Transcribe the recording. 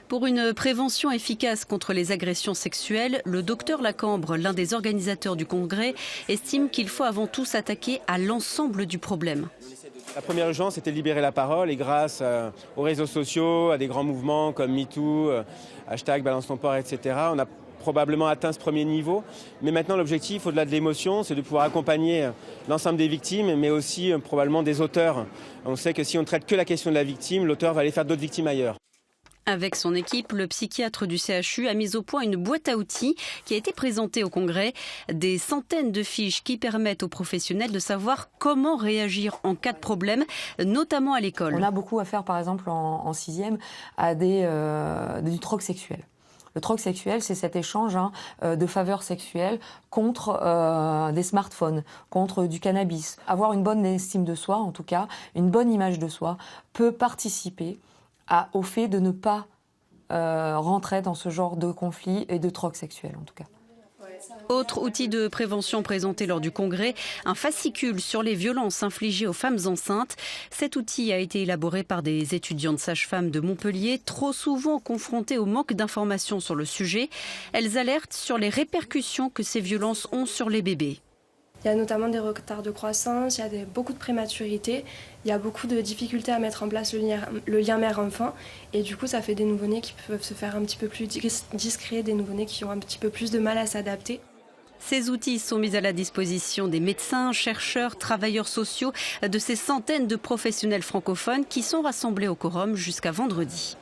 Pour une prévention efficace contre les agressions sexuelles, le docteur Lacambre, l'un des organisateurs du congrès, estime qu'il faut avant tout s'attaquer à l'ensemble du problème. La première urgence, c'était de libérer la parole et grâce aux réseaux sociaux, à des grands mouvements comme MeToo, hashtag Balance ton port, etc., on a probablement atteint ce premier niveau. Mais maintenant, l'objectif, au-delà de l'émotion, c'est de pouvoir accompagner l'ensemble des victimes, mais aussi probablement des auteurs. On sait que si on ne traite que la question de la victime, l'auteur va aller faire d'autres victimes ailleurs. Avec son équipe, le psychiatre du CHU a mis au point une boîte à outils qui a été présentée au congrès. Des centaines de fiches qui permettent aux professionnels de savoir comment réagir en cas de problème, notamment à l'école. On a beaucoup à faire, par exemple, en sixième, à du troc sexuel. Le troc sexuel, c'est cet échange de faveurs sexuelles contre des smartphones, contre du cannabis. Avoir une bonne estime de soi, en tout cas, une bonne image de soi, peut participer au fait de ne pas rentrer dans ce genre de conflit et de troc sexuel, en tout cas. Autre outil de prévention présenté lors du congrès, un fascicule sur les violences infligées aux femmes enceintes. Cet outil a été élaboré par des étudiantes sages-femmes de Montpellier, trop souvent confrontées au manque d'informations sur le sujet. Elles alertent sur les répercussions que ces violences ont sur les bébés. Il y a notamment des retards de croissance, il y a beaucoup de prématurité, il y a beaucoup de difficultés à mettre en place le lien mère-enfant. Et du coup, ça fait des nouveau-nés qui peuvent se faire un petit peu plus discrets, des nouveau-nés qui ont un petit peu plus de mal à s'adapter. Ces outils sont mis à la disposition des médecins, chercheurs, travailleurs sociaux, de ces centaines de professionnels francophones qui sont rassemblés au quorum jusqu'à vendredi.